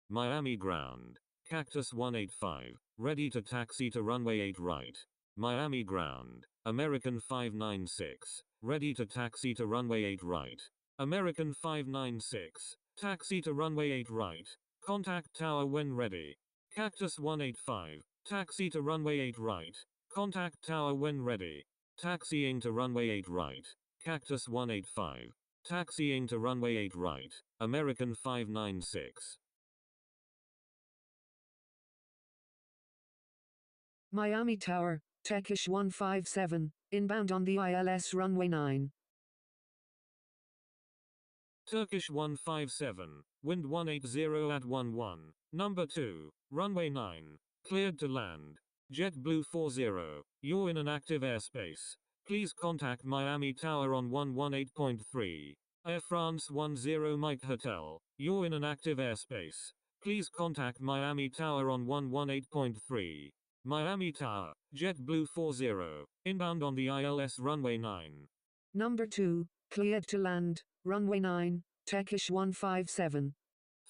Miami ground. Cactus 185. Ready to taxi to runway 8 right. Miami ground. American 596. Ready to taxi to runway 8 right. American 596. Taxi to runway 8 right. Contact tower when ready. Cactus 185. Taxi to runway 8 right. Contact tower when ready. Taxiing to runway 8 right. Cactus 185. Taxiing to runway 8 right. American 596. Miami Tower, Techish 157, inbound on the ILS runway 9. Turkish 157, wind 180 at 11, number 2, runway 9, cleared to land. JetBlue 40, you're in an active airspace. Please contact Miami Tower on 118.3. Air France 10 Mike Hotel, you're in an active airspace. Please contact Miami Tower on 118.3. Miami Tower, JetBlue 40, inbound on the ILS runway 9. Number 2, cleared to land, runway 9, Techish 157.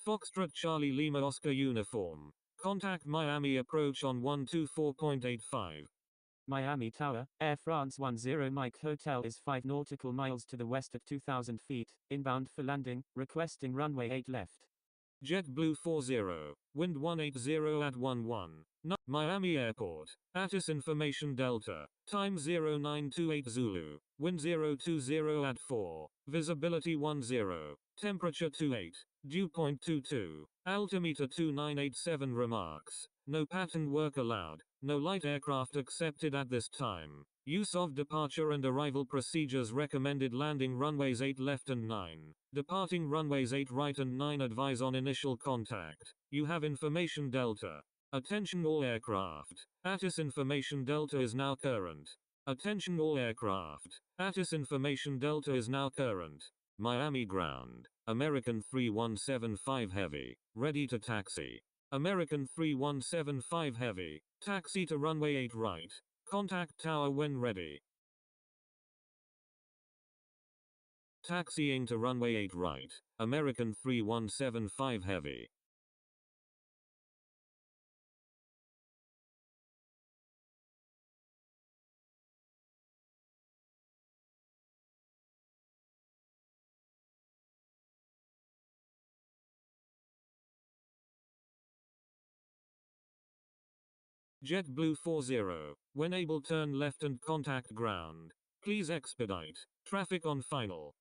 Foxtrot Charlie Lima Oscar uniform. Contact Miami approach on 124.85. Miami Tower, Air France 10 Mike Hotel is 5 nautical miles to the west at 2,000 feet, inbound for landing, requesting runway 8 left. JetBlue 40, wind 180 at 11. Miami Airport, ATIS Information Delta, time 0928 Zulu, wind 020 at 4, visibility 10, temperature 28, dew point 22, altimeter 2987 remarks, no pattern work allowed, no light aircraft accepted at this time. Use of departure and arrival procedures recommended landing runways 8 left and 9. Departing runways 8 right and 9 advise on initial contact. You have information Delta. Attention all aircraft. ATIS information Delta is now current. Attention all aircraft. ATIS information Delta is now current. Miami ground. American 3175 Heavy. Ready to taxi. American 3175 Heavy. Taxi to runway 8 right. Contact tower when ready. Taxiing to runway 8 right. American 3175 Heavy. JetBlue 40, when able turn left and contact ground. Please expedite. Traffic on final.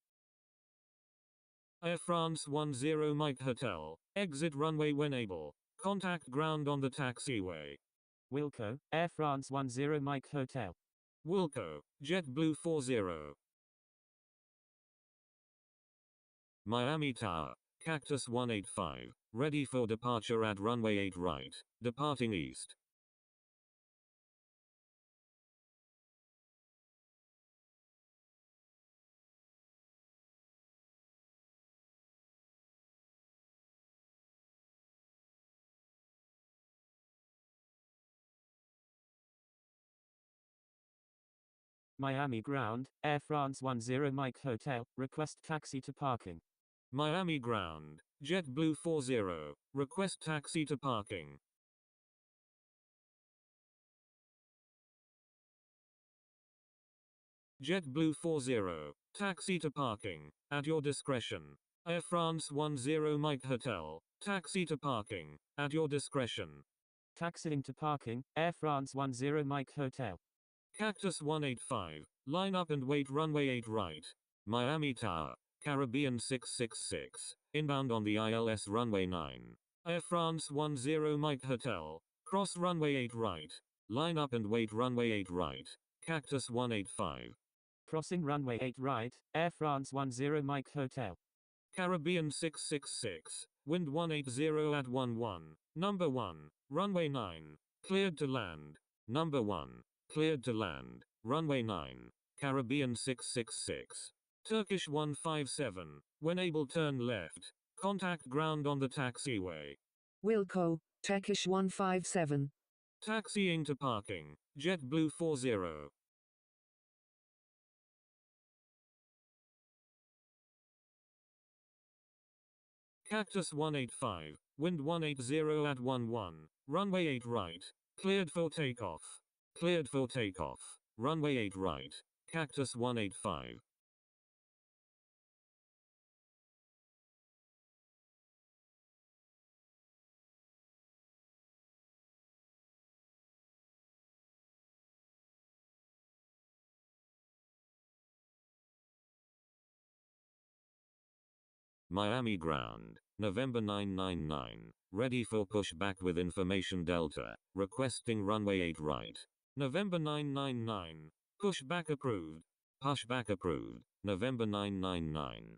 Air France 10 Mike Hotel, exit runway when able. Contact ground on the taxiway. Wilco, Air France 10 Mike Hotel. Wilco, JetBlue 40. Miami Tower, Cactus 185, ready for departure at runway 8 right, departing east. Miami ground, Air France 10 Mike Hotel, request taxi to parking. Miami ground, JetBlue 40, request taxi to parking. JetBlue 40, taxi to parking, at your discretion. Air France 10 Mike Hotel, taxi to parking, at your discretion. Taxiing to parking, Air France 10 Mike Hotel. Cactus 185, line up and wait runway 8 right. Miami Tower, Caribbean 666, inbound on the ILS runway 9. Air France 10 Mike Hotel, cross runway 8 right. Line up and wait runway 8 right. Cactus 185. Crossing runway 8 right, Air France 10 Mike Hotel. Caribbean 666, wind 180 at 11, number 1, runway 9, cleared to land. Number 1, cleared to land, runway 9, Caribbean 666. Turkish 157, when able turn left, contact ground on the taxiway. Wilco, Techish 157. Taxiing to parking, JetBlue 40. Cactus 185, wind 180 at 11, runway 8 right, cleared for takeoff. Cleared for takeoff, runway 8 right, Cactus 185. Miami ground, November 999, ready for pushback with information Delta, requesting runway 8 right. November 999, pushback approved. Pushback approved, November 999.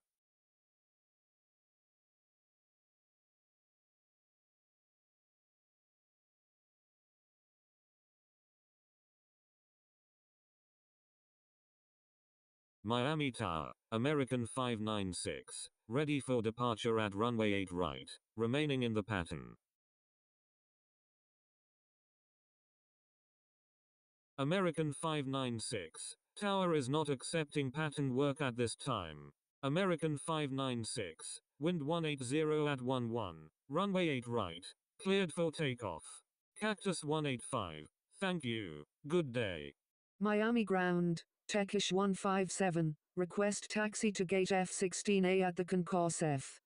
Miami Tower, American 596, ready for departure at runway 8 right, remaining in the pattern. American 596, tower is not accepting pattern work at this time. American 596, wind 180 at 11, runway 8 right, cleared for takeoff. Cactus 185, thank you, good day. Miami ground, Techish 157, request taxi to gate F16A at the concourse F.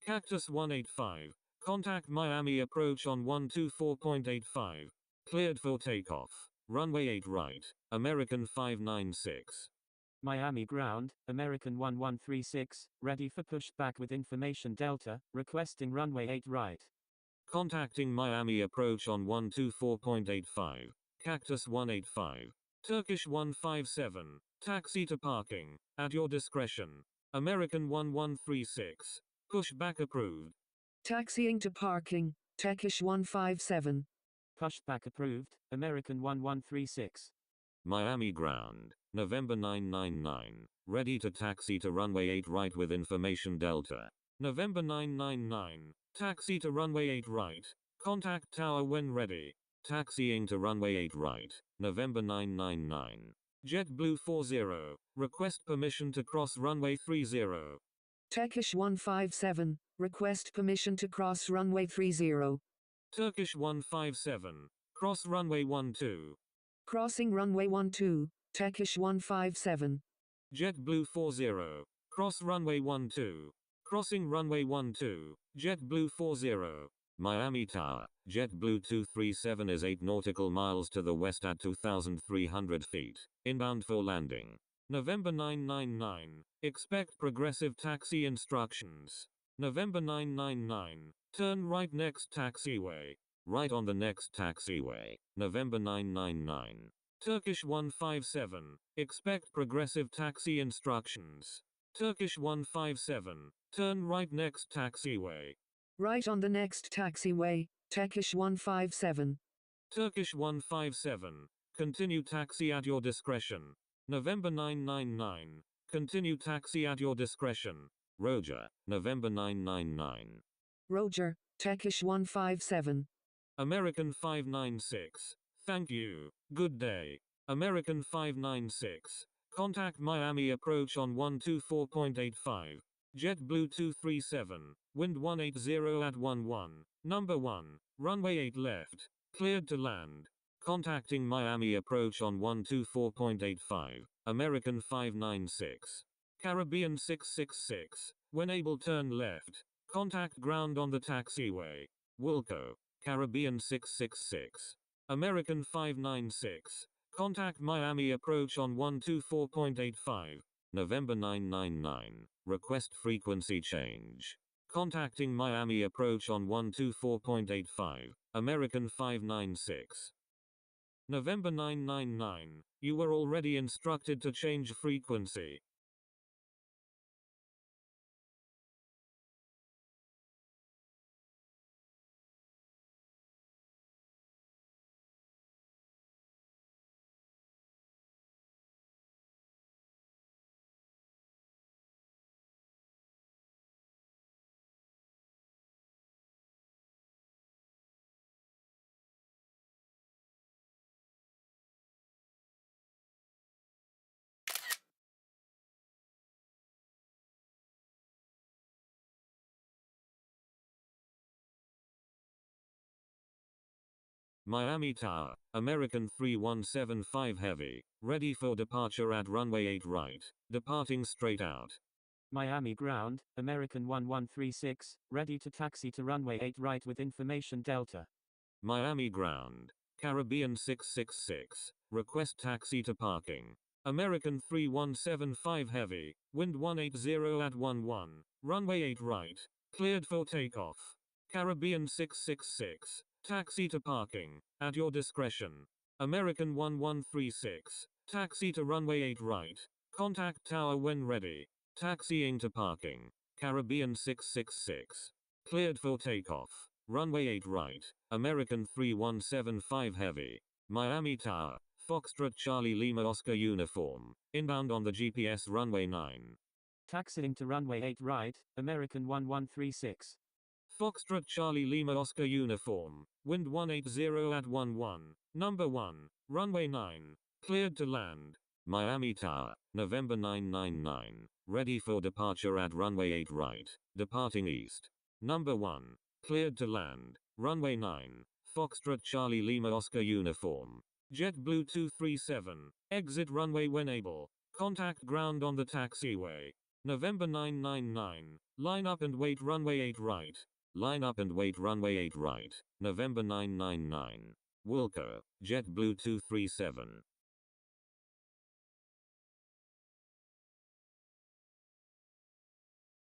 Cactus 185, contact Miami approach on 124.85, cleared for takeoff. Runway 8 right, American 596. Miami ground, American 1136, ready for pushback with information Delta, requesting runway 8 right. Contacting Miami approach on 124.85, Cactus 185. Turkish 157, taxi to parking, at your discretion. American 1136, pushback approved. Taxiing to parking, Techish 157. Pushback approved, American 1136. Miami ground, November 999, ready to taxi to runway 8 right with information Delta. November 999, taxi to runway 8 right, contact tower when ready. Taxiing to runway 8 right, November 999. JetBlue 40, request permission to cross runway 30. Techish 157, request permission to cross runway 30. Turkish 157, cross runway 12. Crossing runway 12, Techish 157. JetBlue 40, cross runway 12. Crossing runway 12, JetBlue 40. Miami Tower, JetBlue 237 is 8 nautical miles to the west at 2,300 feet, inbound for landing. November 999, expect progressive taxi instructions. November 999, turn right next taxiway. Right on the next taxiway, November 999. Turkish 157, expect progressive taxi instructions. Turkish 157, turn right next taxiway. Right on the next taxiway, Techish 157. Turkish 157, continue taxi at your discretion. November 999, continue taxi at your discretion. Roger, November 999. Roger, Techish 157. American 596, thank you, good day. American 596, contact Miami approach on 124.85. JetBlue 237, wind 180 at 11, number 1, runway 8 left, cleared to land. Contacting Miami approach on 124.85, American 596. Caribbean 666, when able turn left, contact ground on the taxiway. Wilco, Caribbean 666. American 596, contact Miami approach on 124.85, November 999, request frequency change. Contacting Miami approach on 124.85, American 596. November 999, you were already instructed to change frequency. Miami Tower, American 3175 Heavy, ready for departure at runway 8 right, departing straight out. Miami Ground, American 1136, ready to taxi to runway 8 right with information Delta. Miami Ground, Caribbean 666, request taxi to parking. American 3175 Heavy, wind 180 at 11, runway 8 right, cleared for takeoff. Caribbean 666, taxi to parking, at your discretion. American 1136, taxi to runway 8 right, contact tower when ready. Taxiing to parking. Caribbean 666, cleared for takeoff. Runway 8 right, American 3175 Heavy. Miami Tower, Foxtrot Charlie Lima Oscar uniform, inbound on the GPS runway 9. Taxiing to runway 8 right, American 1136. Foxtrot Charlie Lima Oscar uniform, wind 180 at 11, number 1, runway 9, cleared to land. Miami Tower, November 999, ready for departure at runway 8 right, departing east. Number 1, cleared to land, runway 9, Foxtrot Charlie Lima Oscar uniform. JetBlue 237, exit runway when able, contact ground on the taxiway. November 999, line up and wait runway 8 right. Line up and wait runway 8 right, November 999. Wilco, JetBlue 237.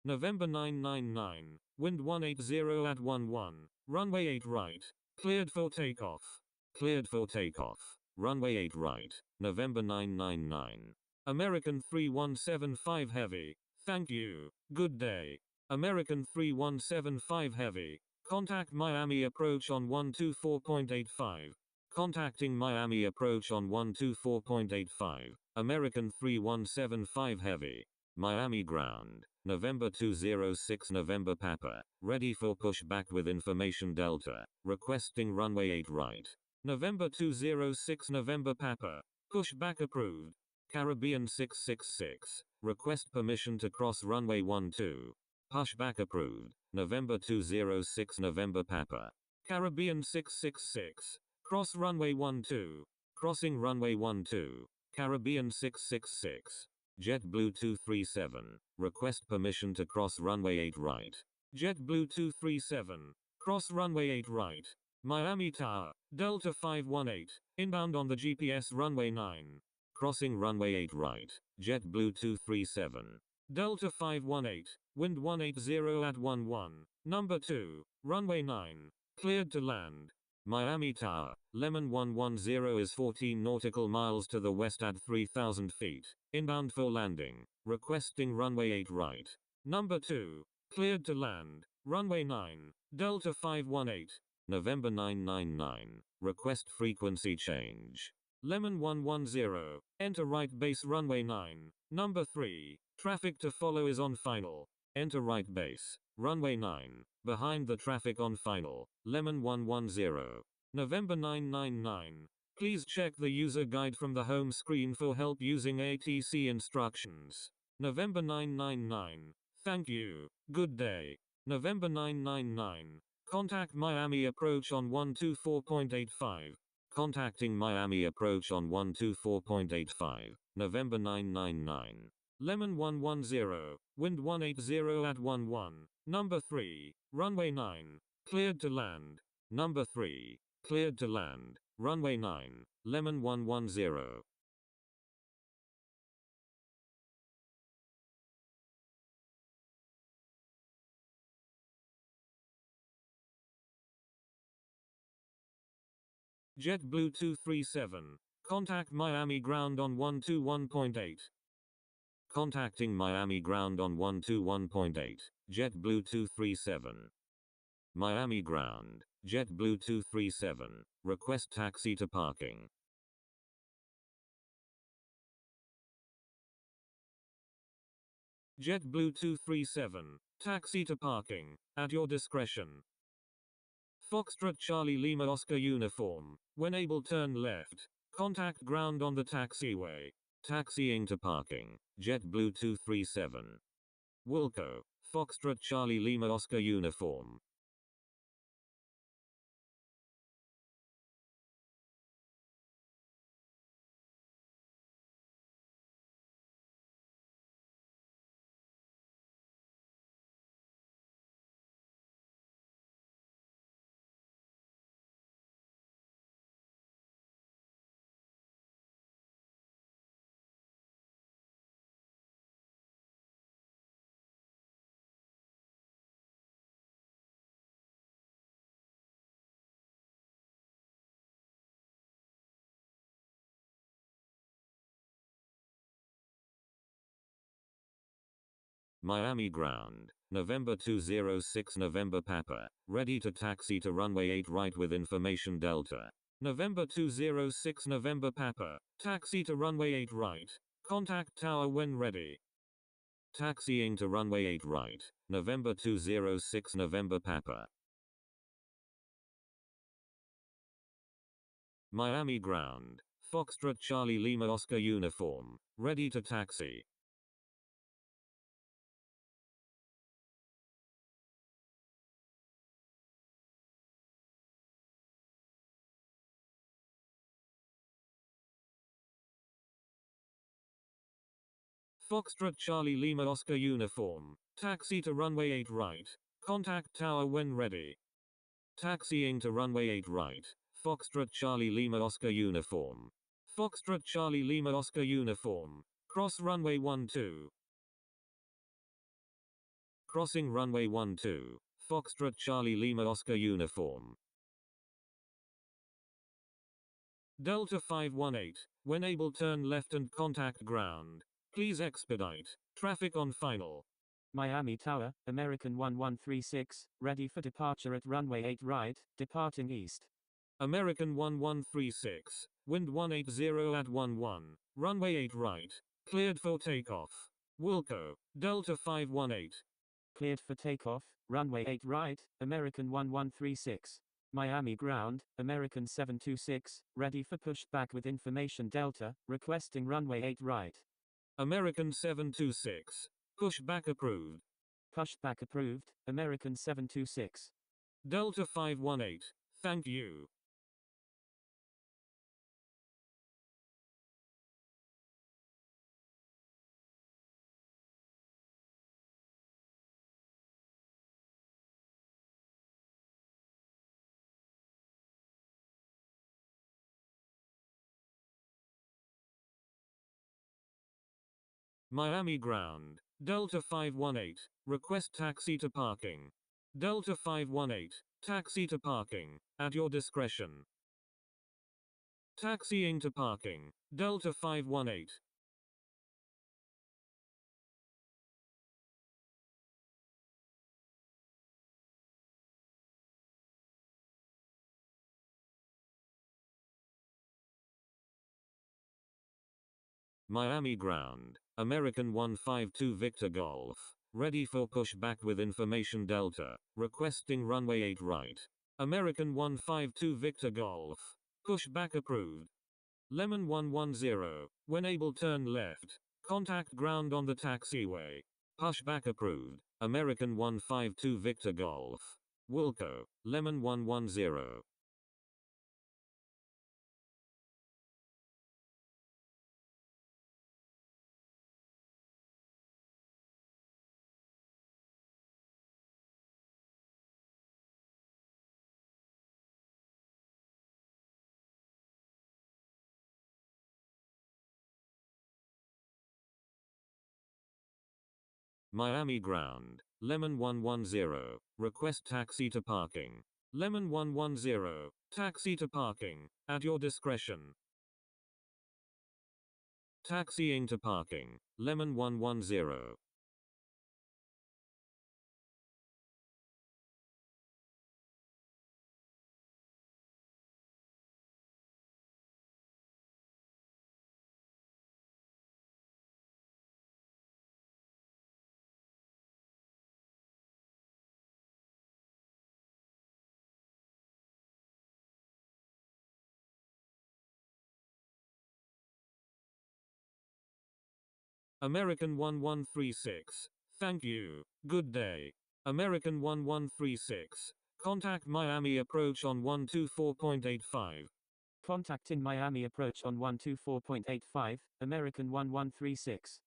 November 999, wind 180 at 11, runway 8 right, cleared for takeoff. Cleared for takeoff, runway 8 right, November 999. American 3175 Heavy, thank you, good day. American 3175 Heavy, contact Miami approach on 124.85. Contacting Miami approach on 124.85, American 3175 Heavy. Miami Ground, November 206 November Papa, ready for pushback with information Delta, requesting runway 8 right. November 206 November Papa, pushback approved. Caribbean 666, request permission to cross runway 12. Pushback approved. November 206 November Papa. Caribbean 666, cross runway 12. Crossing runway 12. Caribbean 666. JetBlue 237, request permission to cross runway 8 right. JetBlue 237, cross runway 8 right. Miami Tower, Delta 518, inbound on the GPS runway 9. Crossing runway 8 right, JetBlue 237. Delta 518, wind 180 at 11, number 2, runway 9, cleared to land. Miami Tower, Lemon 110 is 14 nautical miles to the west at 3,000 feet, inbound for landing, requesting runway 8 right. Number 2, cleared to land, runway 9, Delta 518, November 999, request frequency change. Lemon 110, enter right base runway 9, number 3, traffic to follow is on final, enter right base, runway 9, behind the traffic on final, Lemon 110. November 999. Please check the user guide from the home screen for help using ATC instructions. November 999. Thank you. Good day. November 999. Contact Miami approach on 124.85. Contacting Miami approach on 124.85. November 999. Lemon 110, wind 180 at 11, number 3, runway 9, cleared to land, number 3, cleared to land, runway 9, Lemon 110. JetBlue 237, contact Miami ground on 121.8. Contacting Miami ground on 121.8, JetBlue 237. Miami ground, JetBlue 237, request taxi to parking. JetBlue 237, taxi to parking, at your discretion. Foxtrot Charlie Lima Oscar uniform, when able turn left, contact ground on the taxiway. Taxiing to parking, JetBlue 237. Wilco, Foxtrot Charlie Lima Oscar uniform, Miami ground. November 206 November Papa. Ready to taxi to runway 8 right with information Delta. November 206 November Papa. Taxi to runway 8 right. Contact tower when ready. Taxiing to runway 8 right. November 206 November Papa. Miami ground. Foxtrot Charlie Lima Oscar uniform. Ready to taxi. Foxtrot Charlie Lima Oscar uniform. Taxi to runway 8 right. Contact tower when ready. Taxiing to runway 8 right. Foxtrot Charlie Lima Oscar uniform. Foxtrot Charlie Lima Oscar uniform. Cross runway 12. Crossing runway 12. Foxtrot Charlie Lima Oscar uniform. Delta 518. When able turn left and contact ground. Please expedite. Traffic on final. Miami Tower, American 1136, ready for departure at runway 8 right, departing east. American 1136. Wind 180 at 11. Runway 8 right. Cleared for takeoff. Wilco. Delta 518. Cleared for takeoff, runway 8 right, American 1136. Miami ground, American 726, ready for pushback with information Delta, requesting runway 8 right. American 726. Pushback approved. Pushback approved, American 726. Delta 518. Thank you. Miami ground. Delta 518. Request taxi to parking. Delta 518. Taxi to parking. At your discretion. Taxiing to parking. Delta 518. Miami ground. American 152 Victor Golf. Ready for pushback with information Delta. Requesting runway 8 right. American 152 Victor Golf. Pushback approved. Lemon 110. When able turn left. Contact ground on the taxiway. Pushback approved. American 152 Victor Golf. Wilco. Lemon 110. Miami ground. Lemon 110. Request taxi to parking. Lemon 110. Taxi to parking. At your discretion. Taxiing to parking. Lemon 110. American 1136. Thank you. Good day. American 1136. Contact Miami approach on 124.85. Contacting Miami approach on 124.85, American 1136.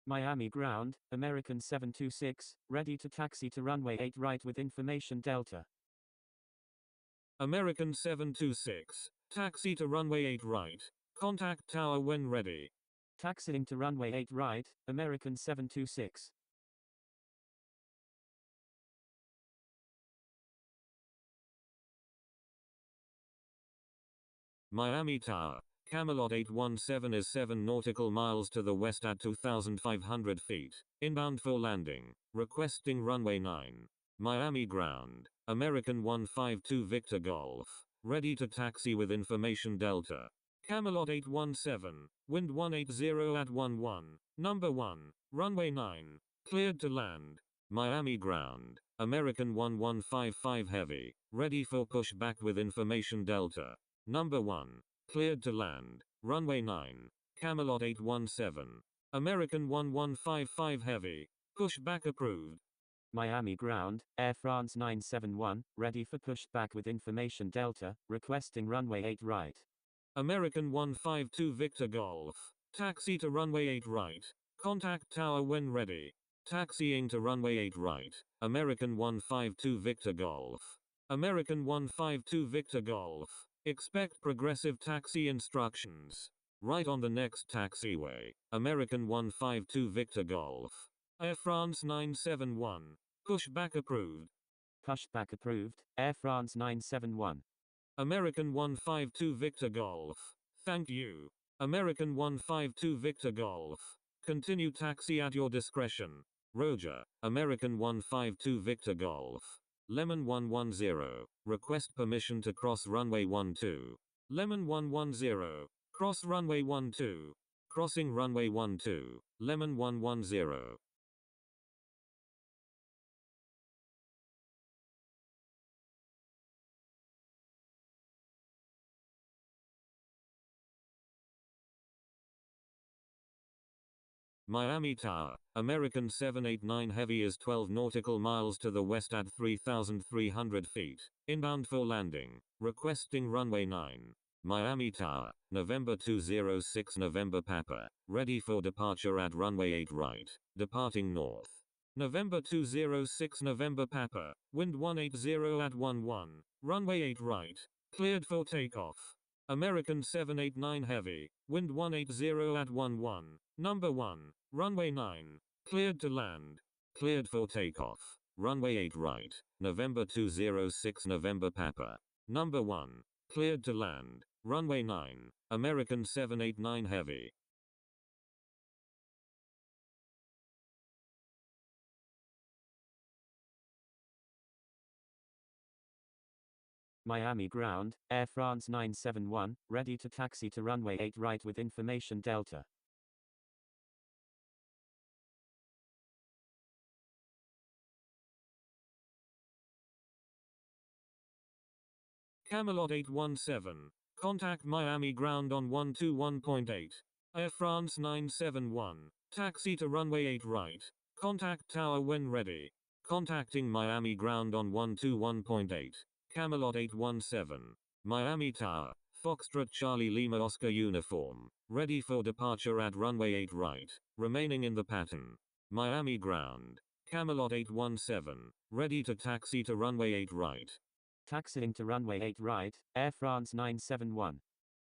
Miami ground, American 726, ready to taxi to runway 8 right with information Delta. American 726. Taxi to runway 8 right. Contact tower when ready. Taxiing to runway 8 right, American 726. Miami Tower. Camelot 817 is 7 nautical miles to the west at 2,500 feet. Inbound for landing. Requesting runway 9. Miami ground. American 152 Victor Golf. Ready to taxi with information Delta. Camelot 817. Wind 180 at 11. Number 1. Runway 9. Cleared to land. Miami ground. American 1155 Heavy. Ready for pushback with information Delta. Number 1. Cleared to land. Runway 9. Camelot 817. American 1155 Heavy. Pushback approved. Miami ground, Air France 971, ready for pushback with information Delta, requesting runway 8 right. American 152 Victor Golf. Taxi to runway 8 right. Contact tower when ready. Taxiing to runway 8 right. American 152 Victor Golf. American 152 Victor Golf. Expect progressive taxi instructions. Right on the next taxiway. American 152 Victor Golf. Air France 971. Pushback approved. Pushback approved, Air France 971. American 152 Victor Golf. Thank you. American 152 Victor Golf. Continue taxi at your discretion. Roger. American 152 Victor Golf. Lemon 110. Request permission to cross runway 12. Lemon 110. Cross runway 12. Crossing runway 12. Lemon 110. Miami Tower. American 789 Heavy is 12 nautical miles to the west at 3,300 feet. Inbound for landing. Requesting runway 9. Miami Tower. November 206 November Papa. Ready for departure at runway 8 right. Departing north. November 206 November Papa. Wind 180 at 11. Runway 8 right. Cleared for takeoff. American 789 Heavy. Wind 180 at 11. Number 1. Runway 9. Cleared to land. Cleared for takeoff. Runway 8 right. November 206 November Papa. Number 1. Cleared to land. Runway 9. American 789 Heavy. Miami ground, Air France 971, ready to taxi to runway 8 right with information Delta. Camelot 817. Contact Miami ground on 121.8. Air France 971. Taxi to runway 8 right. Contact tower when ready. Contacting Miami ground on 121.8. Camelot 817. Miami Tower. Foxtrot Charlie Lima Oscar uniform. Ready for departure at runway 8 right. Remaining in the pattern. Miami ground. Camelot 817. Ready to taxi to runway 8 right. Taxiing to runway 8 right, Air France 971.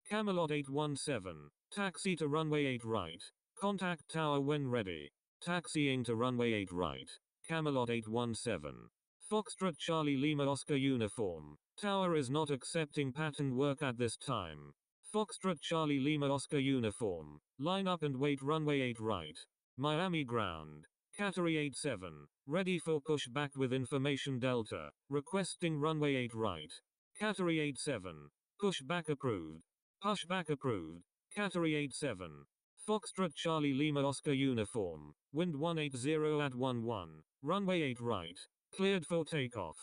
Camelot 817. Taxi to runway 8 right. Contact tower when ready. Taxiing to runway 8 right. Camelot 817. Foxtrot Charlie Lima Oscar uniform. Tower is not accepting pattern work at this time. Foxtrot Charlie Lima Oscar uniform. Line up and wait runway 8 right. Miami ground. Category 87. Ready for pushback with information Delta. Requesting runway 8 right. Category 87. Pushback approved. Pushback approved. Category 87. Foxtrot Charlie Lima Oscar uniform. Wind 180 at 11. Runway 8 right. Cleared for takeoff.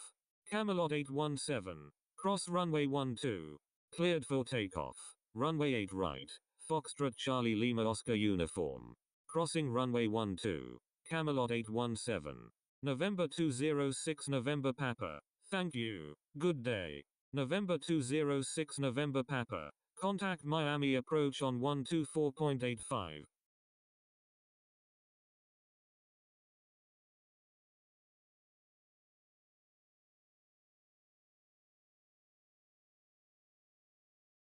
Camelot 817. Cross runway 12. Cleared for takeoff. Runway 8 right. Foxtrot Charlie Lima Oscar uniform. Crossing runway 12. Camelot 817. November 206 November Papa. Thank you. Good day. November 206 November Papa. Contact Miami approach on 124.85.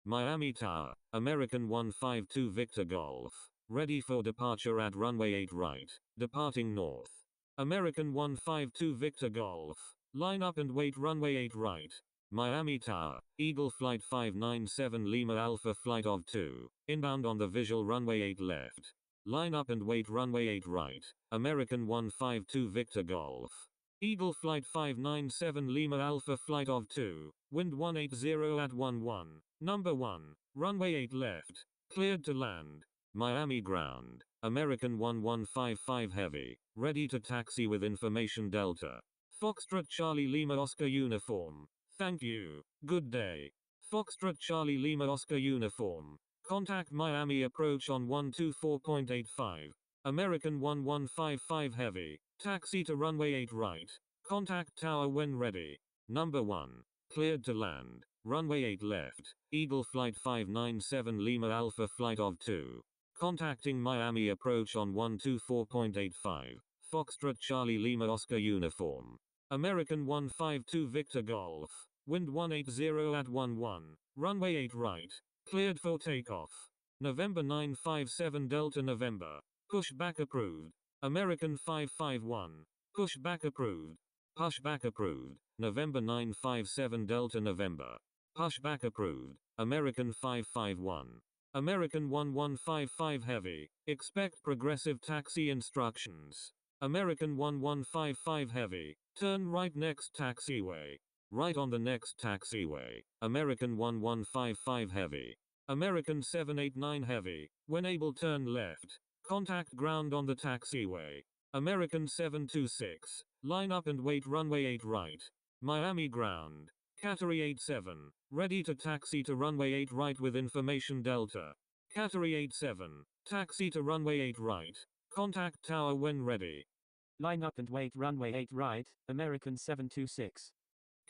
Miami Tower. American 152 Victor Golf. Ready for departure at runway 8 right. Departing north. American 152 Victor Golf. Line up and wait runway 8 right. Miami Tower, Eagle Flight 597 Lima Alpha Flight of 2, inbound on the visual runway 8 left. Line up and wait runway 8 right, American 152 Victor Golf. Eagle Flight 597 Lima Alpha Flight of 2, wind 180 at 11, number 1, runway 8 left, cleared to land. Miami ground, American 1155 Heavy, ready to taxi with information Delta. Foxtrot Charlie Lima Oscar uniform. Thank you. Good day. Foxtrot Charlie Lima Oscar uniform. Contact Miami approach on 124.85. American 1155 Heavy. Taxi to runway 8 right. Contact tower when ready. Number 1. Cleared to land. Runway 8 left. Eagle Flight 597 Lima Alpha Flight of 2. Contacting Miami approach on 124.85. Foxtrot Charlie Lima Oscar uniform. American 152 Victor Golf. Wind 180 at 11. Runway 8 right. Cleared for takeoff. November 957 Delta November. Pushback approved. American 551. Pushback approved. Pushback approved. November 957 Delta November. Pushback approved. American 551. American 1155 Heavy. Expect progressive taxi instructions. American 1155 Heavy. Turn right next taxiway. Right on the next taxiway. American 1155 Heavy. American 789 Heavy. When able turn left. Contact ground on the taxiway. American 726. Line up and wait runway 8 right. Miami ground. Qatari 87. Ready to taxi to runway 8 right with information Delta. Qatari 87. Taxi to runway 8 right. Contact tower when ready. Line up and wait runway 8 right, American 726.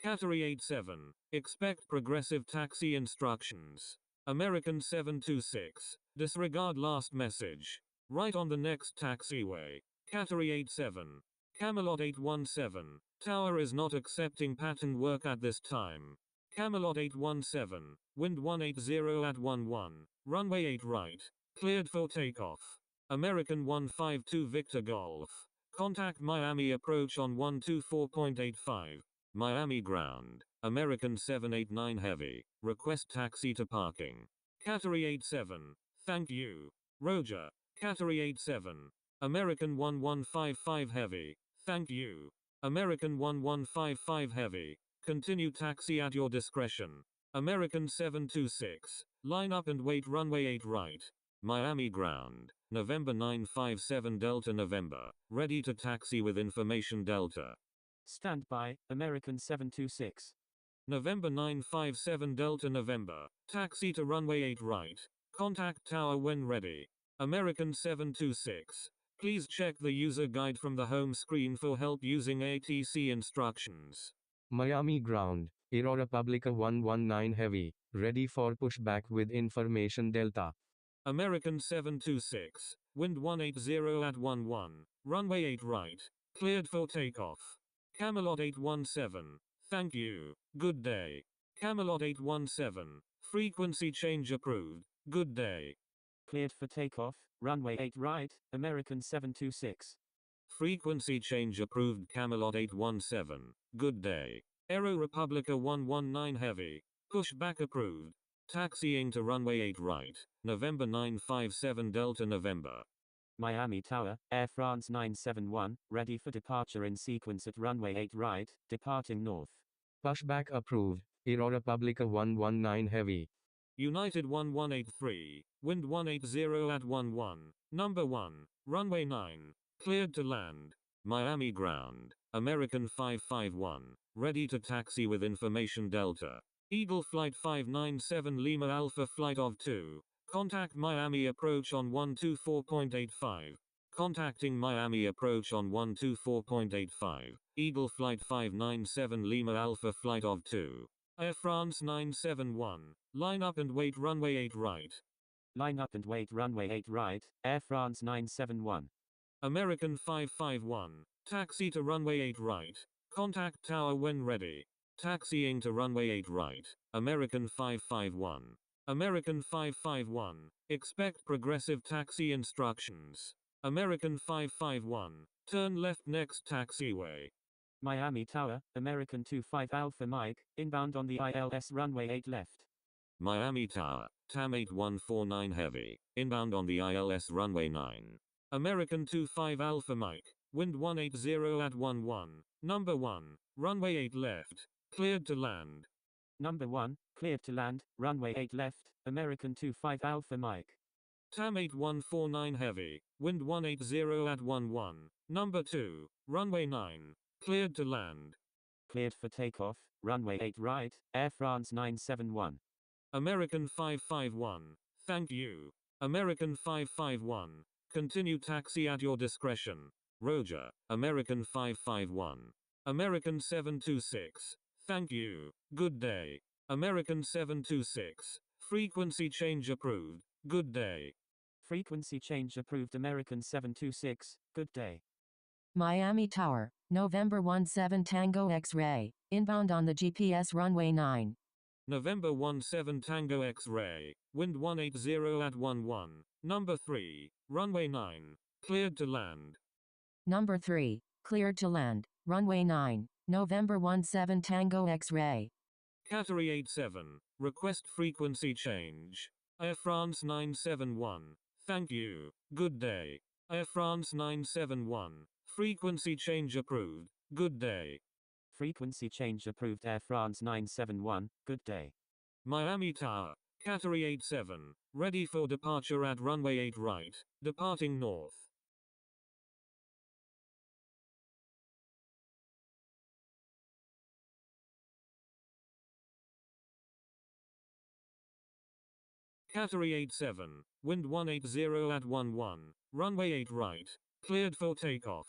Qatari 87. Expect progressive taxi instructions. American 726. Disregard last message. Right on the next taxiway. Qatari 87. Camelot 817. Tower is not accepting pattern work at this time. Camelot 817. Wind 180 at 11. Runway 8 right. Cleared for takeoff. American 152 Victor Golf. Contact Miami approach on 124.85. Miami ground. American 789 Heavy. Request taxi to parking. Qatari 87. Thank you. Roger. Qatari 87. American 1155 Heavy. Thank you. American 1155 Heavy. Continue taxi at your discretion. American 726. Line up and wait runway 8 right. Miami ground. November 957 Delta November. Ready to taxi with information Delta. Stand by, American 726. November 957 Delta November. Taxi to runway 8 right. Contact tower when ready. American 726. Please check the user guide from the home screen for help using ATC instructions. Miami ground. Aerorepublica 119 Heavy. Ready for pushback with information Delta. American 726. Wind 180 at 11. Runway 8 right. Cleared for takeoff. Camelot 817. Thank you. Good day. Camelot 817. Frequency change approved. Good day. Cleared for takeoff, runway 8 right, American 726. Frequency change approved Camelot 817. Good day. Aerorepublica 119 Heavy. Pushback approved. Taxiing to runway 8 right. November 957 Delta November. Miami Tower, Air France 971, ready for departure in sequence at runway 8 right, departing north. Pushback approved. Aerorepublica 119 Heavy. United 1183. Wind 180 at 11. Number 1. Runway 9. Cleared to land. Miami ground. American 551. Ready to taxi with information Delta. Eagle Flight 597 Lima Alpha Flight of 2. Contact Miami approach on 124.85. Contacting Miami approach on 124.85. Eagle Flight 597 Lima Alpha Flight of 2. Air France 971. Line up and wait runway 8 right. Line up and wait runway 8 right, Air France 971. American 551. Taxi to runway 8 right. Contact tower when ready. Taxiing to runway 8 right. American 551. American 551. Expect progressive taxi instructions. American 551. Turn left next taxiway. Miami Tower, American 25 Alpha Mike, inbound on the ILS runway 8 left. Miami Tower, TAM 8149 Heavy, inbound on the ILS runway 9. American 25 Alpha Mike, wind 180 at 11, number 1, runway 8 left, cleared to land. Number 1, cleared to land, runway 8 left, American 25 Alpha Mike. TAM 8149 Heavy, wind 180 at 11, number 2, runway 9, cleared to land. Cleared for takeoff, runway 8 right, Air France 971. American 551, thank you. American 551, continue taxi at your discretion. Roger, American 551. American 726, thank you, good day. American 726, frequency change approved, good day. Frequency change approved American 726, good day. Miami Tower, November 17 Tango X-Ray, inbound on the GPS runway 9. November 17 Tango X-Ray, wind 180 at 11, number 3, runway 9, cleared to land. Number 3, cleared to land, runway 9, November 17 Tango X-Ray. Qatari 87, request frequency change. Air France 971, thank you, good day. Air France 971, frequency change approved, good day. Frequency change approved Air France 971, good day. Miami Tower, Qatari 87, ready for departure at runway 8 right, departing north. Qatari 87, wind 180 at 11, runway 8 right, cleared for takeoff.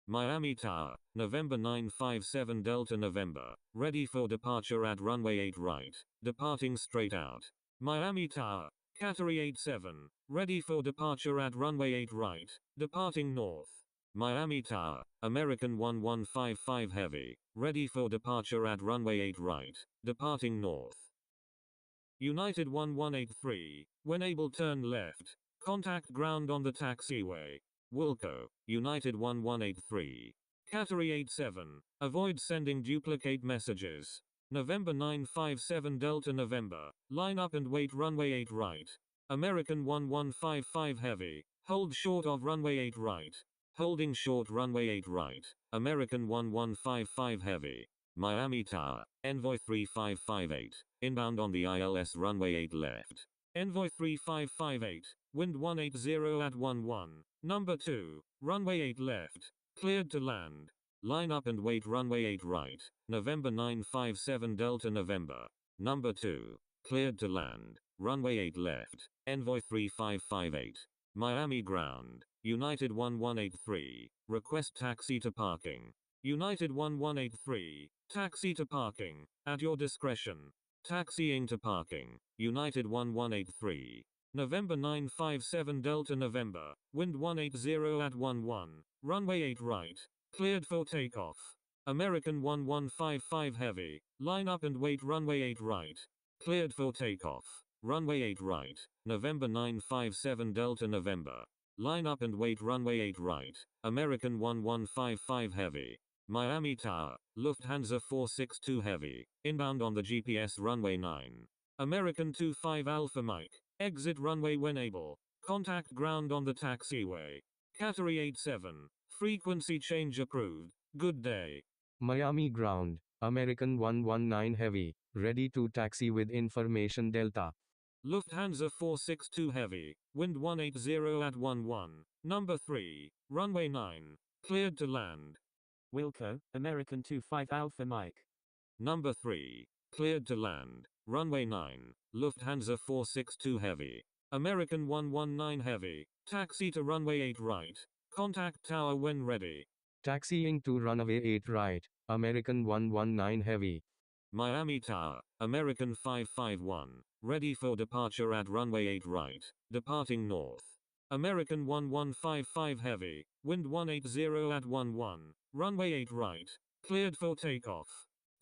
Miami Tower, November 957 Delta November, ready for departure at runway 8 right, departing straight out. Miami Tower, Qatari 87, ready for departure at runway 8 right, departing north. Miami Tower, American 1155 Heavy, ready for departure at runway 8 right, departing north. United 1183, when able turn left, contact ground on the taxiway. Wilco, United 1183. Qatari 87, avoid sending duplicate messages. November 957 Delta November, line up and wait runway 8 right. American 1155 Heavy, hold short of runway 8 right. Holding short runway 8 right, American 1155 Heavy. Miami Tower, Envoy 3558, inbound on the ILS runway 8 left. Envoy 3558, wind 180 at 11, number 2, runway 8 left, cleared to land. Line up and wait runway 8 right, November 957 Delta November, number 2, cleared to land, runway 8 left, Envoy 3558. Miami ground, United 1183, request taxi to parking. United 1183, taxi to parking, at your discretion. Taxiing to parking, United 1183. November 957 Delta November, wind 180 at 11, runway 8 right, cleared for takeoff. American 1155 Heavy, line up and wait runway 8 right, cleared for takeoff. Runway 8 right, November 957 Delta November. Line up and wait runway 8 right, American 1155 Heavy. Miami Tower, Lufthansa 462 Heavy, inbound on the GPS runway 9. American 25 Alpha Mike, exit runway when able, contact ground on the taxiway. Qatari 87, frequency change approved, good day. Miami ground, American 119 Heavy, ready to taxi with information Delta. Lufthansa 462 Heavy, wind 180 at 11, number 3, runway 9, cleared to land. Wilco, American 25 Alpha Mike. Number 3, cleared to land, runway 9, Lufthansa 462 Heavy. American 119 Heavy, taxi to runway 8 right, contact tower when ready. Taxiing to runway 8 right, American 119 Heavy. Miami Tower, American 551, ready for departure at runway 8 right, departing north. American 1155 Heavy, wind 180 at 11, runway 8 right, cleared for takeoff.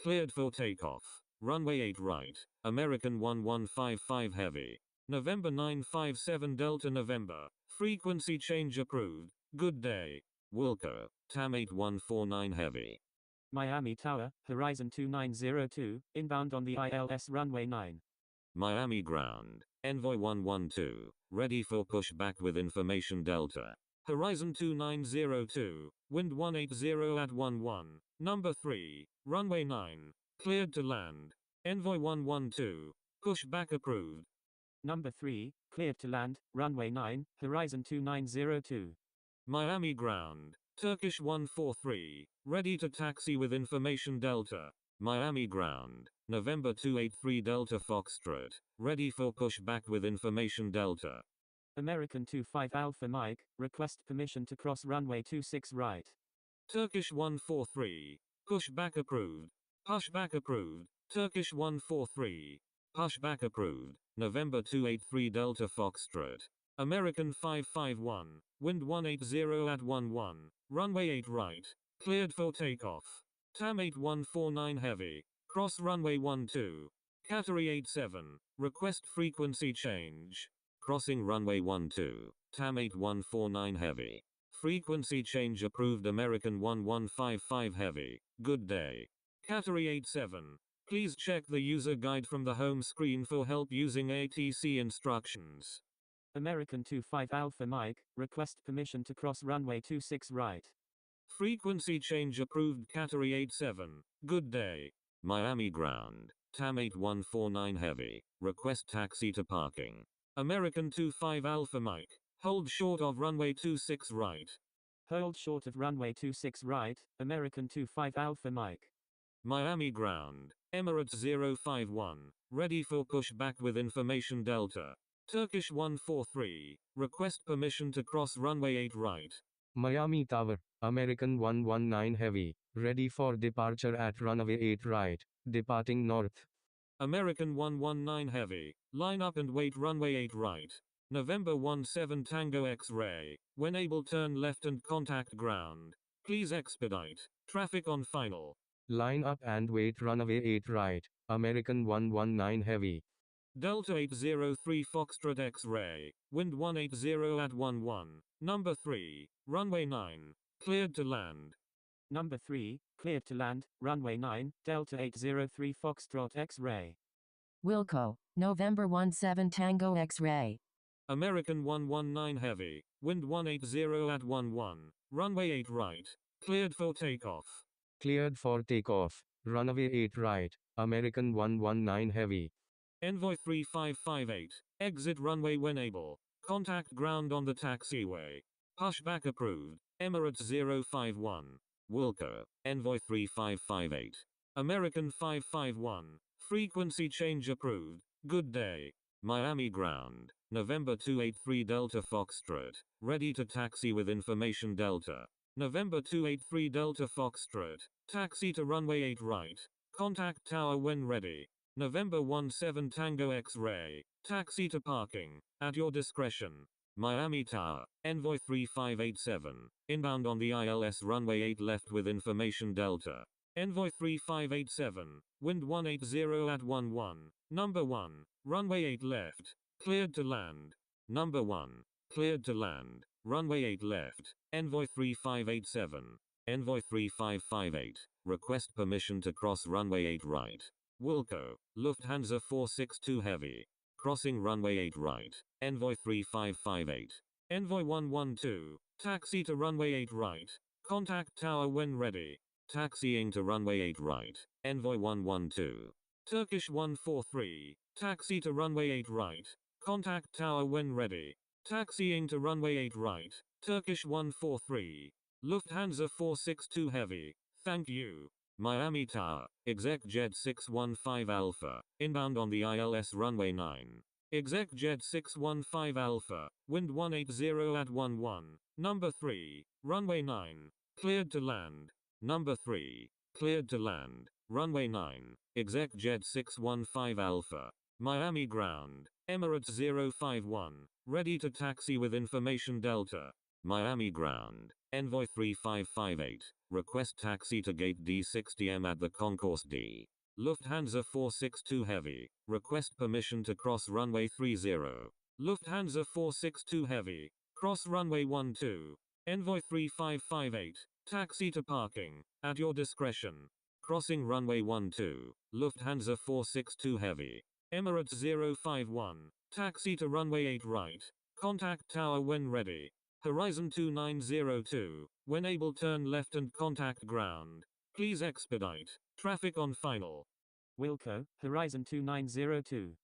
Cleared for takeoff, runway 8 right, American 1155 heavy. November 957 Delta November, frequency change approved, good day. Wilco, TAM 8149 heavy. Miami Tower, Horizon 2902, inbound on the ILS runway 9. Miami ground, Envoy 112, ready for pushback with information Delta. Horizon 2902, wind 180 at 11, number 3, runway 9, cleared to land. Envoy 112, pushback approved. Number 3, cleared to land, runway 9, Horizon 2902. Miami ground, Turkish 143, ready to taxi with information Delta. Miami ground, November 283 Delta Foxtrot, ready for pushback with information Delta. American 25 Alpha Mike, request permission to cross runway 26 right. Turkish 143, pushback approved. Pushback approved, Turkish 143, pushback approved, November 283 Delta Foxtrot. American 551, wind 180 at 11, runway 8 right, cleared for takeoff. TAM 8149 heavy, cross runway 12, Qatari 87, request frequency change. Crossing runway 12, TAM 8149 heavy. Frequency change approved American 1155 heavy, good day. Qatari 87, please check the user guide from the home screen for help using ATC instructions. American 25 Alpha Mike, request permission to cross runway 26 right. Frequency change approved Qatari 87, good day. Miami ground, TAM 8149 heavy, request taxi to parking. American 25 Alpha Mike, hold short of runway 26 right. Hold short of runway 26 right, American 25 Alpha Mike. Miami ground, Emirates 051, ready for pushback with information Delta. Turkish 143, request permission to cross runway 8 right. Miami Tower, American 119 heavy, ready for departure at runway 8 right, departing north. American 119 heavy, line up and wait runway 8 right. November 17 Tango X-ray, when able turn left and contact ground. Please expedite, traffic on final. Line up and wait runway 8 right, American 119 heavy. Delta 803 Foxtrot X-ray, wind 180 at 11, number 3, runway 9, cleared to land. Number 3, cleared to land, runway 9, Delta 803 Foxtrot X-ray. Wilco, November 17 Tango X-ray. American 119 heavy, wind 180 at 11, runway 8 right, cleared for takeoff. Cleared for takeoff, runway 8 right, American 119 heavy. Envoy 3558, exit runway when able, contact ground on the taxiway. Pushback approved, Emirates 051. Wilco, Envoy 3558. American 551, frequency change approved, good day. Miami ground, November 283 Delta Foxtrot, ready to taxi with information Delta. November 283 Delta Foxtrot, taxi to runway 8 right, contact tower when ready. November 17 Tango X-ray, taxi to parking, at your discretion. Miami Tower, Envoy 3587, inbound on the ILS runway 8 left with information Delta. Envoy 3587, wind 180 at 11, number 1, runway 8 left, cleared to land. Number 1, cleared to land, runway 8 left, Envoy 3587. Envoy 3558, request permission to cross runway 8 right. Wilco, Lufthansa 462 heavy, crossing runway 8 right, Envoy 3558. Envoy 112, taxi to runway 8 right, contact tower when ready. Taxiing to runway 8 right, Envoy 112. Turkish 143, taxi to runway 8 right, contact tower when ready. Taxiing to runway 8 right, Turkish 143. Lufthansa 462 heavy, thank you. Miami Tower, ExecJet 615 Alpha, inbound on the ILS runway 9. ExecJet 615 Alpha, wind 180 at 11, number 3, runway 9, cleared to land. Number 3, cleared to land, runway 9, ExecJet 615 Alpha, Miami ground, Emirates 051, ready to taxi with information Delta. Miami ground, Envoy 3558, request taxi to gate D60M at the concourse D. Lufthansa 462 Heavy. Request permission to cross runway 30. Lufthansa 462 Heavy. Cross runway 12. Envoy 3558. Taxi to parking. At your discretion. Crossing runway 12. Lufthansa 462 Heavy. Emirates 051. Taxi to runway 8 right. Contact tower when ready. Horizon 2902. When able turn left and contact ground. Please expedite. Traffic on final. Wilco, Horizon 2902.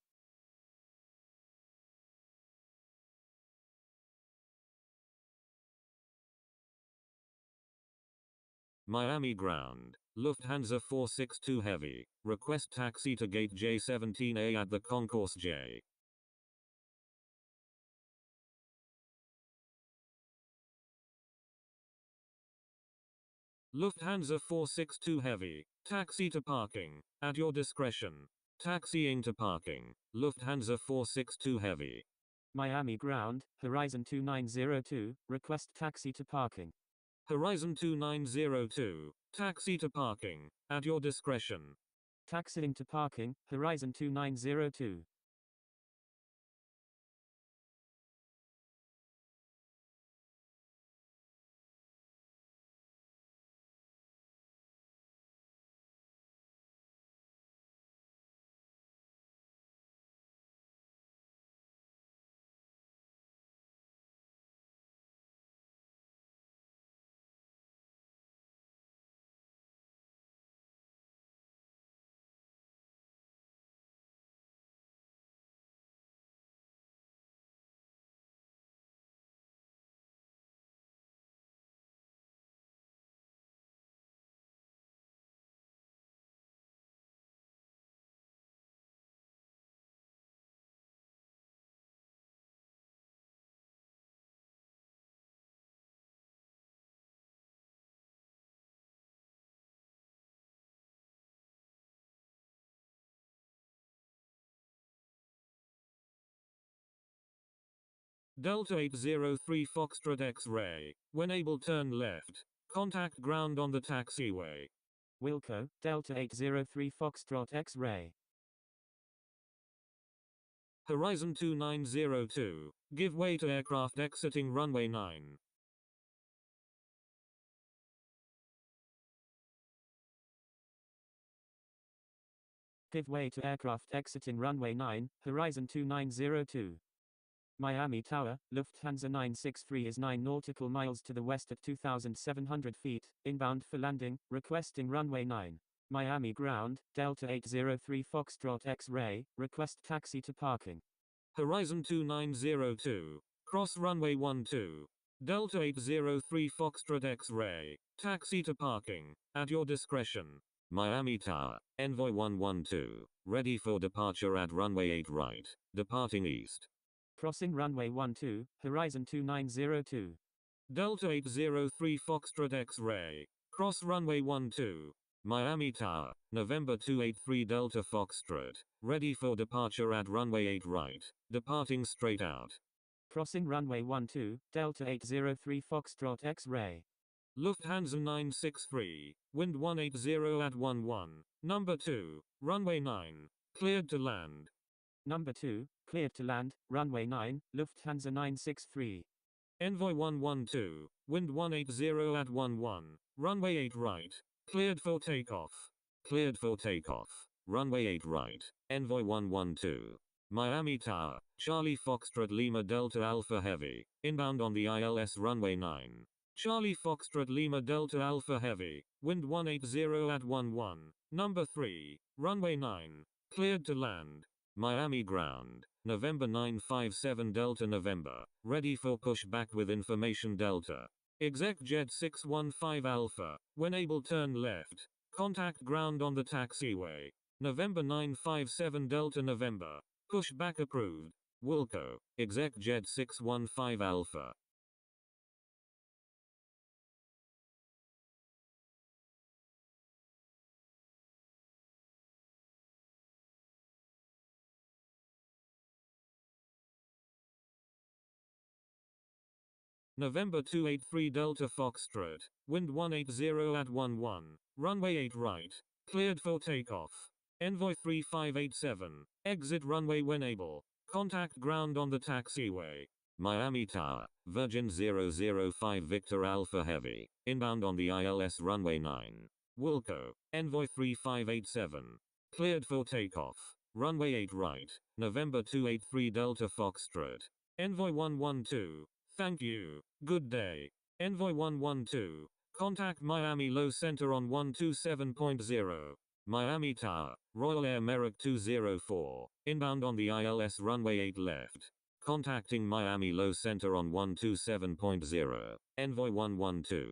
Miami ground. Lufthansa 462 Heavy. Request taxi to gate J17A at the concourse J. Lufthansa 462 Heavy. Taxi to parking. At your discretion. Taxiing to parking. Lufthansa 462 Heavy. Miami ground, Horizon 2902, request taxi to parking. Horizon 2902. Taxi to parking. At your discretion. Taxiing to parking, Horizon 2902. Delta 803 Foxtrot X-Ray. When able turn left. Contact ground on the taxiway. Wilco, Delta 803 Foxtrot X-Ray. Horizon 2902. Give way to aircraft exiting runway 9. Give way to aircraft exiting runway 9, Horizon 2902. Miami Tower, Lufthansa 963 is 9 nautical miles to the west at 2,700 feet, inbound for landing, requesting runway 9. Miami ground, Delta 803 Foxtrot X-Ray, request taxi to parking. Horizon 2902. Cross runway 12. Delta 803 Foxtrot X-Ray. Taxi to parking. At your discretion. Miami Tower. Envoy 112. Ready for departure at runway 8 right. Departing east. Crossing runway 12, Horizon 2902. Delta 803 Foxtrot X-Ray. Cross runway 12. Miami Tower. November 283 Delta Foxtrot. Ready for departure at runway 8 right. Departing straight out. Crossing runway 12, Delta 803 Foxtrot X-Ray. Lufthansa 963. Wind 180 at 11. Number 2. Runway 9. Cleared to land. Number 2, cleared to land, runway 9, Lufthansa 963. Envoy 112. Wind 180 at 11. Runway 8 right. Cleared for takeoff. Cleared for takeoff. Runway 8 right. Envoy 112. Miami Tower. Charlie Foxtrot Lima Delta Alpha Heavy. Inbound on the ILS runway 9. Charlie Foxtrot Lima Delta Alpha Heavy. Wind 180 at 11. Number 3. Runway 9. Cleared to land. Miami ground. November 957 Delta November. Ready for pushback with information Delta. Exec Jet 615 Alpha. When able turn left. Contact ground on the taxiway. November 957 Delta November. Pushback approved. Wilco. Exec Jet 615 Alpha. November 283 Delta Foxtrot. Wind 180 at 11. Runway 8 right. Cleared for takeoff. Envoy 3587, exit runway when able. Contact ground on the taxiway. Miami Tower, Virgin 005 Victor Alpha Heavy, inbound on the ILS runway 9. Wilco, Envoy 3587. Cleared for takeoff. Runway 8 right, November 283 Delta Foxtrot. Envoy 112, thank you, good day. Envoy 112, contact Miami Low Center on 127.0. Miami Tower, Royal Air Merrick 204, inbound on the ILS runway 8 left. Contacting Miami Low Center on 127.0, Envoy 112.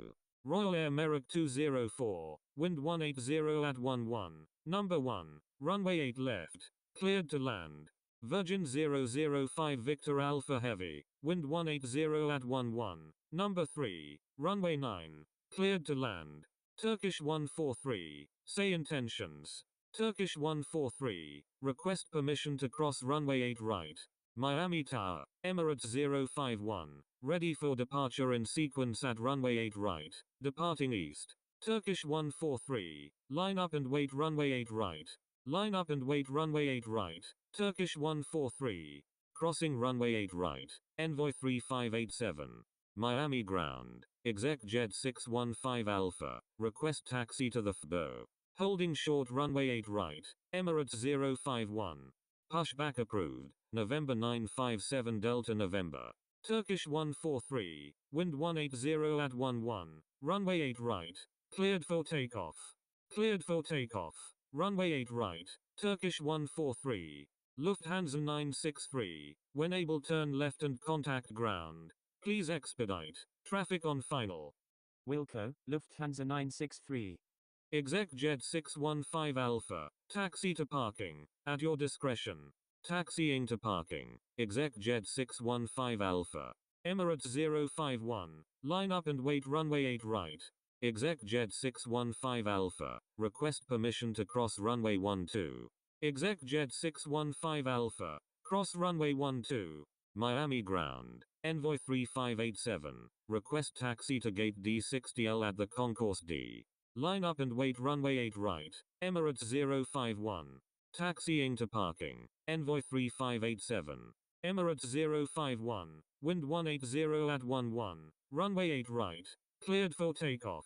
Royal Air Merrick 204, wind 180 at 11, number 1, runway 8 left, cleared to land. Virgin 005 Victor Alpha Heavy, wind 180 at 11, number 3, runway 9, cleared to land. Turkish 143, say intentions. Turkish 143, request permission to cross runway 8 right. Miami Tower, Emirates 051, ready for departure in sequence at runway 8 right, departing east. Turkish 143, line up and wait runway 8 right. Line up and wait runway 8 right. Turkish 143, crossing runway 8 right. Envoy 3587. Miami ground, exec jet 615 Alpha, request taxi to the FBO. Holding short runway 8 right, Emirates 051. Pushback approved, November 957 Delta November. Turkish 143, wind 180 at 11, runway 8 right, cleared for takeoff. Cleared for takeoff, runway 8 right, Turkish 143. Lufthansa 963, when able turn left and contact ground. Please expedite. Traffic on final. Wilco, Lufthansa 963. Exec Jet 615 Alpha, taxi to parking, at your discretion. Taxiing to parking, Exec Jet 615 Alpha. Emirates 051, line up and wait runway 8 right. Exec Jet 615 Alpha, request permission to cross runway 12. Exec Jet 615 Alpha, cross runway 12. Miami ground, Envoy 3587, request taxi to gate D60L at the concourse D. Line up and wait runway 8 right, Emirates 051. Taxiing to parking, Envoy 3587. Emirates 051, wind 180 at 11, runway 8 right, cleared for takeoff.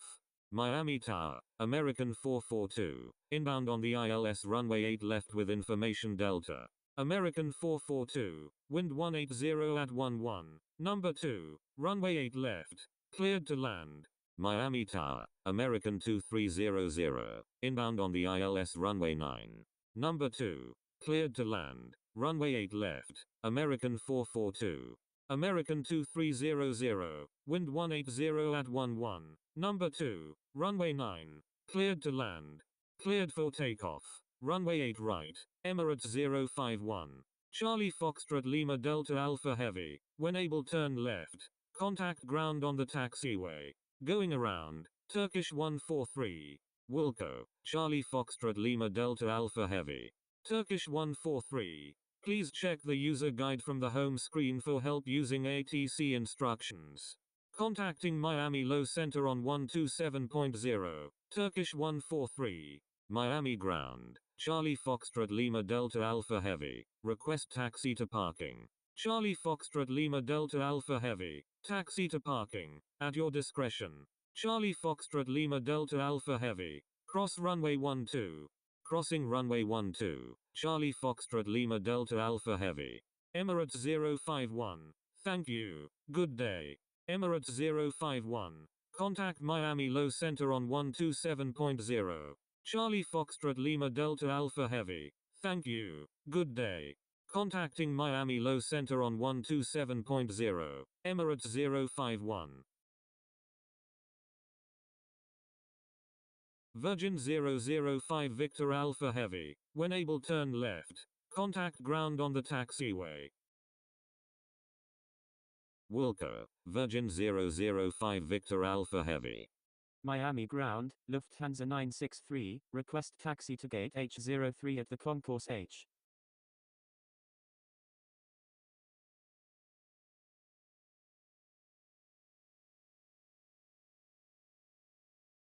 Miami Tower, American 442, inbound on the ILS runway 8 left with information Delta. American 442, wind 180 at 11, number 2, runway 8 left, cleared to land. Miami Tower, American 2300, inbound on the ILS runway 9, number 2, cleared to land, runway 8 left, American 442. American 2300, wind 180 at 11, number 2, runway 9, cleared to land. Cleared for takeoff, runway 8 right, Emirates 051. Charlie Foxtrot Lima Delta Alpha Heavy, when able turn left, contact ground on the taxiway. Going around, Turkish 143. Wilco, Charlie Foxtrot Lima Delta Alpha Heavy. Turkish 143. Please check the user guide from the home screen for help using ATC instructions. Contacting Miami Low Center on 127.0, Turkish 143. Miami ground, Charlie Foxtrot Lima Delta Alpha Heavy, request taxi to parking. Charlie Foxtrot Lima Delta Alpha Heavy, taxi to parking, at your discretion. Charlie Foxtrot Lima Delta Alpha Heavy, cross runway 12. Crossing runway 12, Charlie Foxtrot Lima Delta Alpha Heavy. Emirates 051, thank you, good day. Emirates 051, contact Miami Low Center on 127.0. Charlie Foxtrot Lima Delta Alpha Heavy, thank you, good day. Contacting Miami Low Center on 127.0, Emirates 051. Virgin 005 Victor Alpha Heavy, when able turn left, contact ground on the taxiway. Wilco, Virgin 005 Victor Alpha Heavy. Miami ground, Lufthansa 963, request taxi to gate H03 at the concourse H.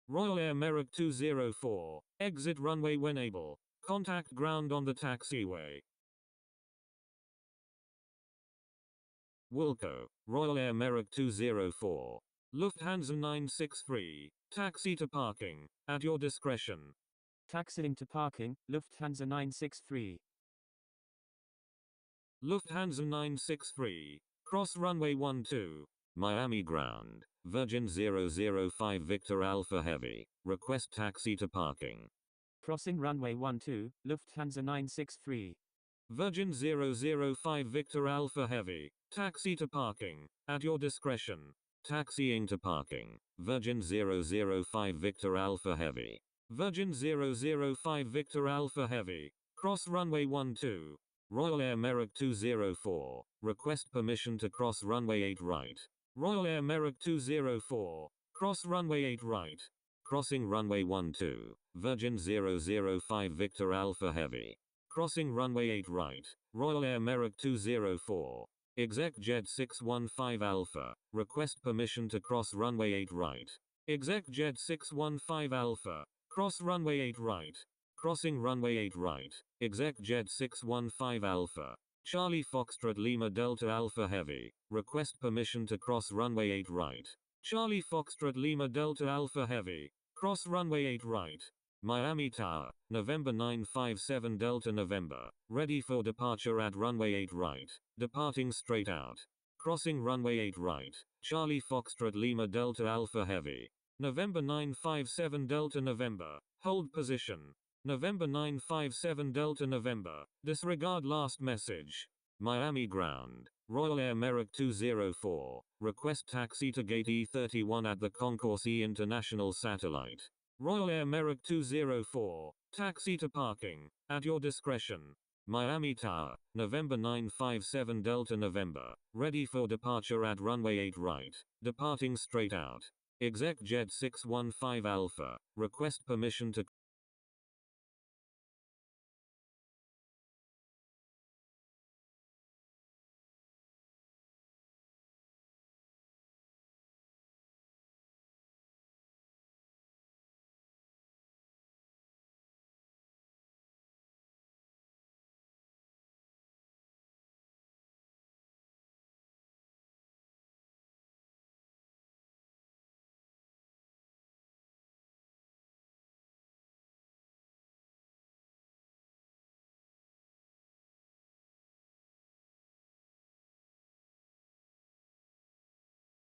Royal Air Merrick 204, exit runway when able. Contact ground on the taxiway. Wilco, Royal Air Merrick 204. Lufthansa 963. Taxi to parking, at your discretion. Taxiing to parking, Lufthansa 963. Lufthansa 963. Cross runway 12. Miami ground. Virgin 005 Victor Alpha Heavy. Request taxi to parking. Crossing runway 12, Lufthansa 963. Virgin 005 Victor Alpha Heavy. Taxi to parking, at your discretion. Taxiing to parking. Virgin 005 Victor Alpha Heavy. Virgin 005 Victor Alpha Heavy. Cross runway 12. Royal Air Merrick 204. Request permission to cross runway 8 right. Royal Air Merrick 204. Cross runway 8 right. Crossing runway 12. Virgin 005 Victor Alpha Heavy. Crossing runway 8 right. Royal Air Merrick 204. Exec Jet 615 Alpha. Request permission to cross runway 8 right. Exec Jet 615 Alpha. Cross runway 8 right. Crossing runway 8 right. Exec Jet 615 Alpha. Charlie Foxtrot Lima Delta Alpha Heavy. Request permission to cross runway 8 right. Charlie Foxtrot Lima Delta Alpha Heavy. Cross runway 8 right. Miami Tower, November 957 Delta November. Ready for departure at runway 8 right. Departing straight out. Crossing runway 8 right. Charlie Foxtrot Lima Delta Alpha Heavy. November 957 Delta November. Hold position. November 957 Delta November. Disregard last message. Miami ground. Royal Air Merrick 204. Request taxi to gate E31 at the Concourse E International Satellite. Royal Air Merrick 204. Taxi to parking, at your discretion. Miami Tower, November 957 Delta November. Ready for departure at runway 8 right. Departing straight out. Exec Jet 615 Alpha. Request permission to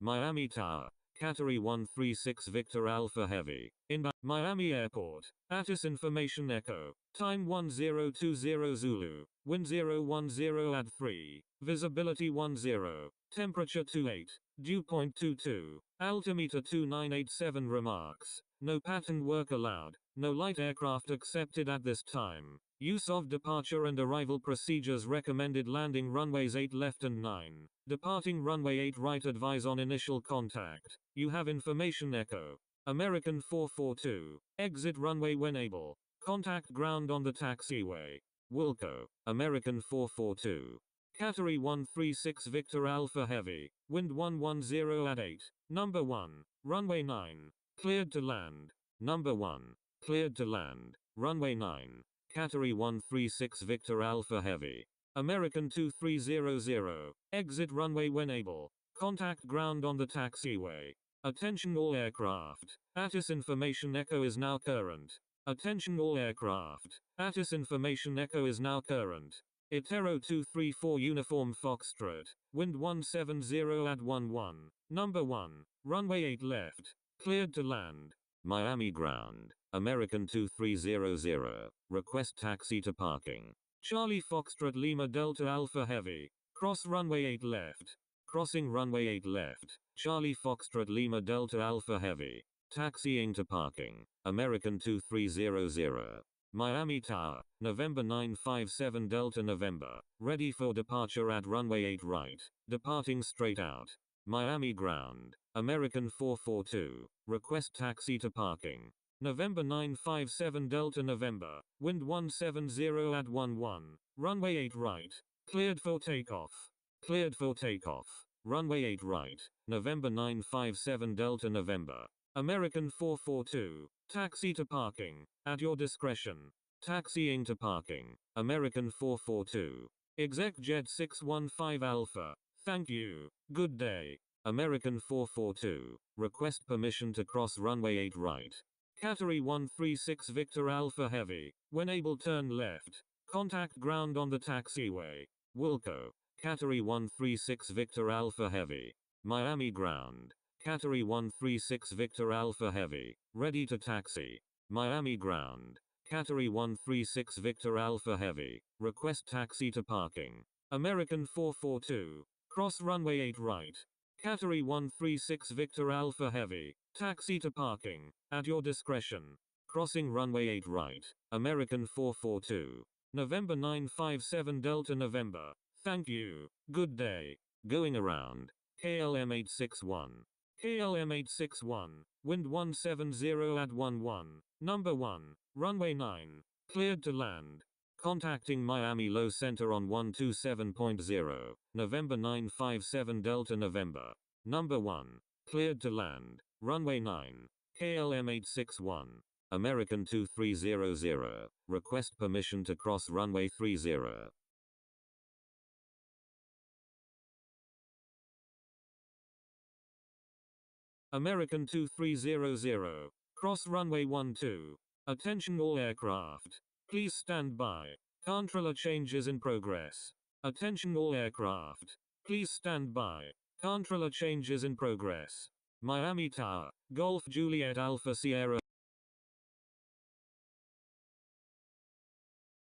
Miami Tower, Category 136 Victor Alpha Heavy. Inbound Miami Airport. ATIS Information Echo. Time 1020 Zulu. Wind 010 at 3. Visibility 10. Temperature 28. Dew point 22. Altimeter 2987 remarks. No pattern work allowed. No light aircraft accepted at this time. Use of departure and arrival procedures recommended. Landing runways 8 left and 9. Departing runway 8 right. Advise on initial contact. You have information echo. American 442. Exit runway when able. Contact ground on the taxiway. Wilco. American 442. Category 136 Victor Alpha Heavy. Wind 110 at 8. Number 1. Runway 9. Cleared to land. Number 1. Cleared to land. Runway 9. Category 136 Victor Alpha Heavy. American 2300. Exit runway when able. Contact ground on the taxiway. Attention all aircraft. ATIS Information Echo is now current. Attention all aircraft. ATIS Information Echo is now current. Itero 234 Uniform Foxtrot. Wind 170 at 11. Number 1. Runway 8 left. Cleared to land. Miami ground. American 2300. Request taxi to parking. Charlie Foxtrot Lima Delta Alpha Heavy. Cross runway 8 left. Crossing runway 8 left. Charlie Foxtrot Lima Delta Alpha Heavy. Taxiing to parking. American 2300. Miami Tower, November 957 Delta November. Ready for departure at runway 8 right. Departing straight out. Miami ground. American 442. Request taxi to parking. November 957 Delta November. Wind 170 at 11. Runway 8 right. Cleared for takeoff. Cleared for takeoff. Runway 8 right. November 957 Delta November. American 442. Taxi to parking. At your discretion. taxiing to parking, American 442. Exec Jet 615 Alpha, thank you, good day, American 442. Request permission to cross runway 8 right. Category 136 Victor Alpha Heavy, when able turn left. Contact ground on the taxiway. Wilco, Category 136 Victor Alpha Heavy. Miami ground. Category 136 Victor Alpha Heavy, ready to taxi. Miami ground. Category 136 Victor Alpha Heavy, request taxi to parking. American 442, cross runway 8 right. Category 136 Victor Alpha Heavy, taxi to parking, at your discretion. Crossing runway 8 right, American 442. November 957 Delta November, thank you, good day. Going around, KLM 861. KLM 861, wind 170 at 11, number 1, runway 9, cleared to land. Contacting Miami Low Center on 127.0, November 957 Delta November, number 1, cleared to land, runway 9, KLM 861, American 2300, request permission to cross runway 30. American 2300, cross runway 12. Attention all aircraft. Please stand by. Controller changes in progress. Attention all aircraft. Please stand by. Controller changes in progress. Miami Tower, Golf Juliet Alpha Sierra